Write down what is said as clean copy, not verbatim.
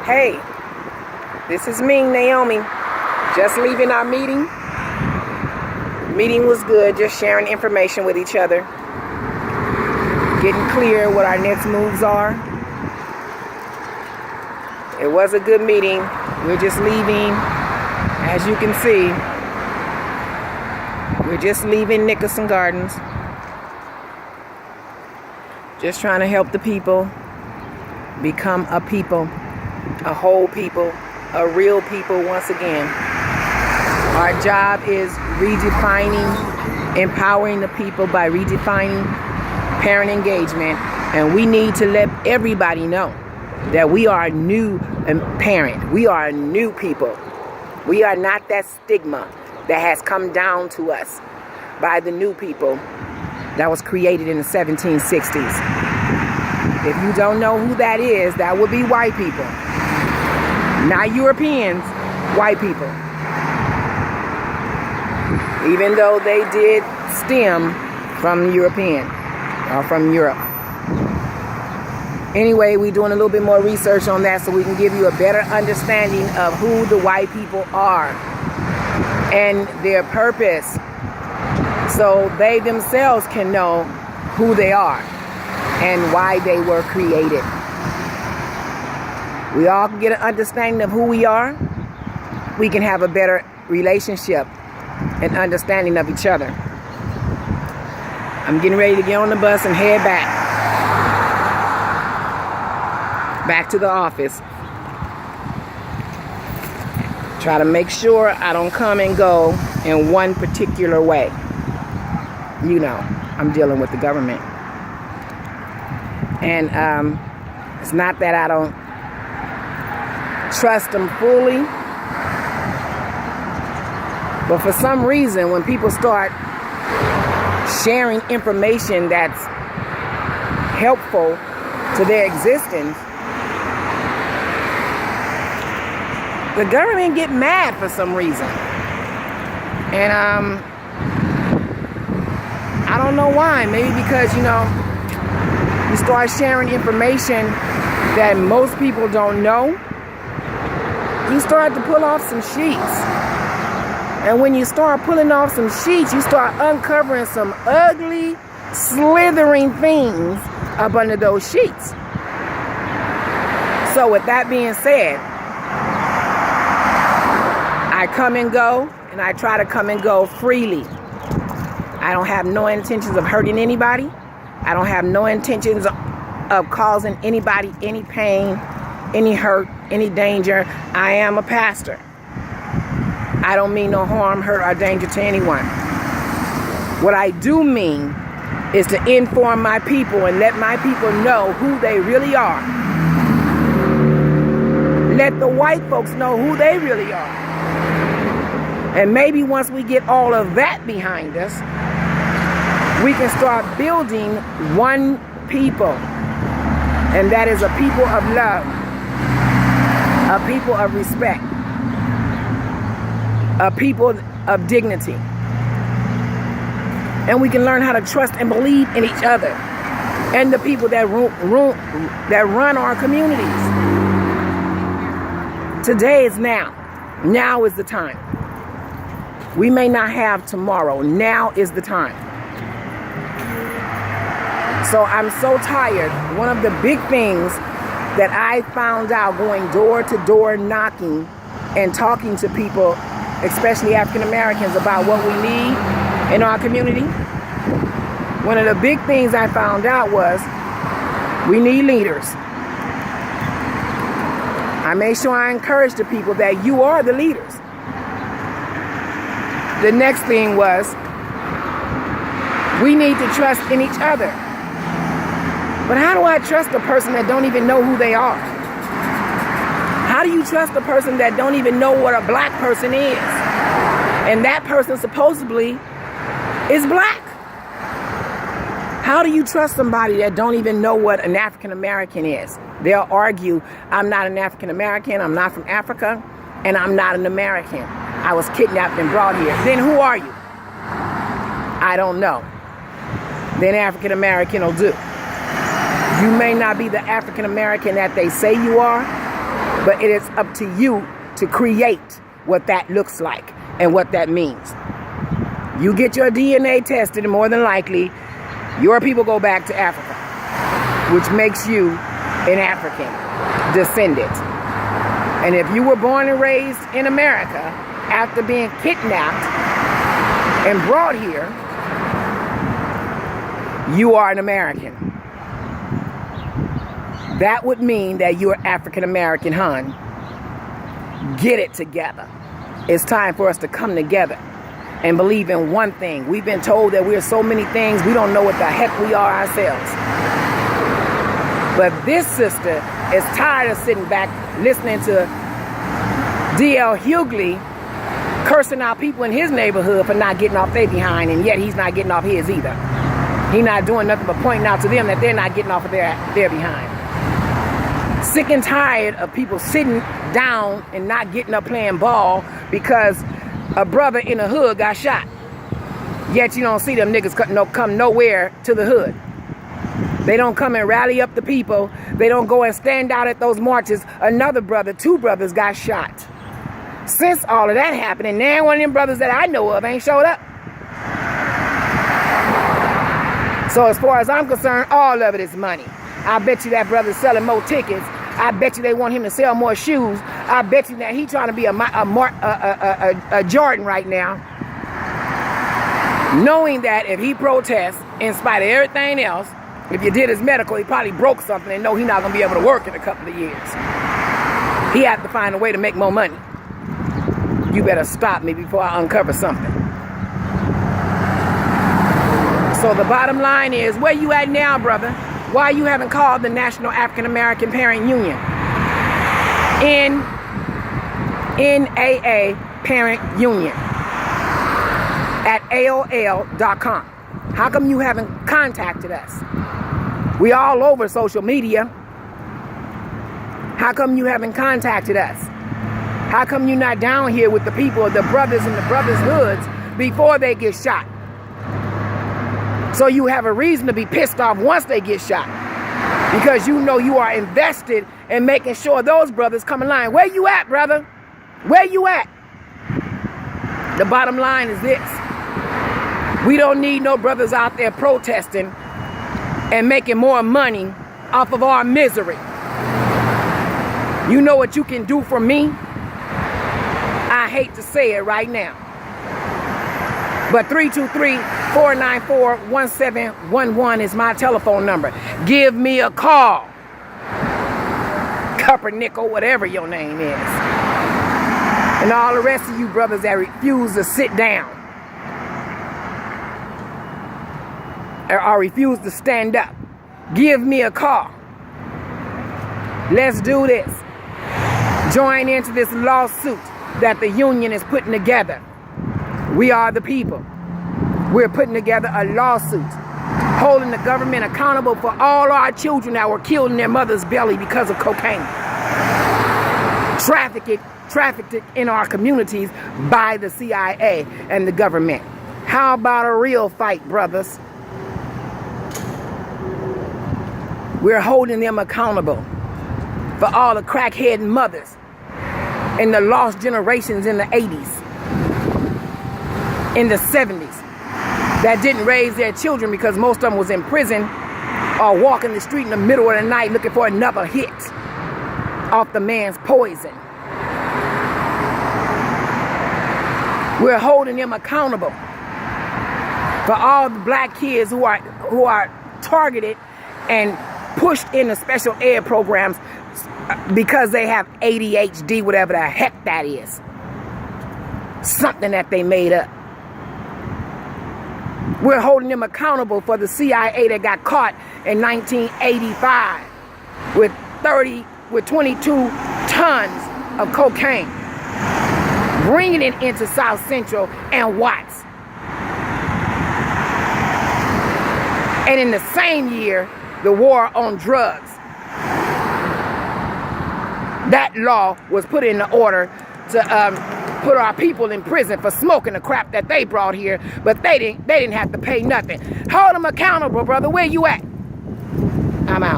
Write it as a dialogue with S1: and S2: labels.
S1: Hey, this is me, Naomi. Just leaving our meeting. Meeting was good, just sharing information with each other. Getting clear what our next moves are. It was a good meeting. We're just leaving, as you can see. We're just leaving Nickerson Gardens. Just trying to help the people become a people, a whole people, a real people once again. Our job is redefining, empowering the people by redefining parent engagement. And we need to let everybody know that we are a new parent. We are a new people. We are not that stigma that has come down to us by the new people that was created in the 1760s. If you don't know who that is, that would be white people. Not Europeans, white people. Even though they did stem from European or from Europe. Anyway, we're doing a little bit more research on that so we can give you a better understanding of who the white people are and their purpose, so they themselves can know who they are and why they were created. We all can get an understanding of who we are. We can have a better relationship and understanding of each other. I'm getting ready to get on the bus and head back to the office. Try to make sure I don't come and go in one particular way. You know, I'm dealing with the government. And it's not that I don't trust them fully, but for some reason, when people start sharing information that's helpful to their existence, the government get mad for some reason. And I don't know why. Maybe because, you start sharing information that most people don't know, you start to pull off some sheets. And when you start pulling off some sheets, you start uncovering some ugly, slithering things up under those sheets. So with that being said, I come and go, and I try to come and go freely. I don't have no intentions of hurting anybody. I don't have no intentions of causing anybody any pain, any hurt, any danger. I am a pastor. I don't mean no harm, hurt, or danger to anyone. What I do mean is to inform my people and let my people know who they really are. Let the white folks know who they really are. And maybe once we get all of that behind us, we can start building one people. And that is a people of love, a people of respect, a people of dignity. And we can learn how to trust and believe in each other and the people that run our communities. Today is now. Now is the time. We may not have tomorrow. Now is the time. So I'm so tired. One of the big things that I found out going door to door knocking and talking to people, especially African Americans, about what we need in our community, one of the big things I found out was we need leaders. I made sure I encouraged the people that you are the leaders. The next thing was we need to trust in each other. But how do I trust a person that don't even know who they are? How do you trust a person that don't even know what a black person is? And that person supposedly is black. How do you trust somebody that don't even know what an African American is? They'll argue, I'm not an African American, I'm not from Africa, and I'm not an American. I was kidnapped and brought here. Then who are you? I don't know. Then African American will do. You may not be the African American that they say you are, But it is up to you to create what that looks like and what that means. You get your DNA tested, and more than likely, your people go back to Africa, which makes you an African descendant. And if you were born and raised in America after being kidnapped and brought here, you are an American. That would mean that you're African American, hon. Get it together. It's time for us to come together and believe in one thing. We've been told that we're so many things, we don't know what the heck we are ourselves. But this sister is tired of sitting back listening to D.L. Hughley cursing out people in his neighborhood for not getting off their behind, and yet he's not getting off his either. He's not doing nothing but pointing out to them that they're not getting off of their behind. Sick and tired of people sitting down and not getting up playing ball because a brother in the hood got shot. Yet you don't see them niggas come nowhere to the hood. They don't come and rally up the people. They don't go and stand out at those marches. Another brother, 2 brothers got shot. Since all of that happened, and now one of them brothers that I know of ain't showed up. So as far as I'm concerned, all of it is money. I bet you that brother's selling more tickets. I bet you they want him to sell more shoes. I bet you that he trying to be a Jordan right now. Knowing that if he protests, in spite of everything else, if you did his medical, he probably broke something and know he's not going to be able to work in a couple of years. He had to find a way to make more money. You better stop me before I uncover something. So the bottom line is, where you at now, brother? Why you haven't called the National African American Parent Union? NAA Parent Union at AOL.com. How come you haven't contacted us? We all over social media. How come you haven't contacted us? How come you're not down here with the people, the brothers in the brothers' hoods before they get shot? So you have a reason to be pissed off once they get shot. Because you know you are invested in making sure those brothers come in line. Where you at, brother? Where you at? The bottom line is this. We don't need no brothers out there protesting and making more money off of our misery. You know what you can do for me? I hate to say it right now. But 323-494-1711 is my telephone number. Give me a call. Cuppernickel, whatever your name is. And all the rest of you brothers that refuse to sit down. Or refuse to stand up. Give me a call. Let's do this. Join into this lawsuit that the union is putting together. We are the people. We're putting together a lawsuit holding the government accountable for all our children that were killed in their mother's belly because of cocaine. Trafficked in our communities by the CIA and the government. How about a real fight, brothers? We're holding them accountable for all the crackhead mothers and the lost generations in the 80s. In the 70s, that didn't raise their children because most of them was in prison or walking the street in the middle of the night looking for another hit off the man's poison. We're holding them accountable for all the black kids who are targeted and pushed into special ed programs because they have ADHD, whatever the heck that is. Something that they made up. We're holding them accountable for the CIA that got caught in 1985 with 22 tons of cocaine, bringing it into South Central and Watts. And in the same year, the war on drugs. That law was put into order to put our people in prison for smoking the crap that they brought here, but they didn't have to pay nothing. Hold them accountable, brother. Where you at? I'm out.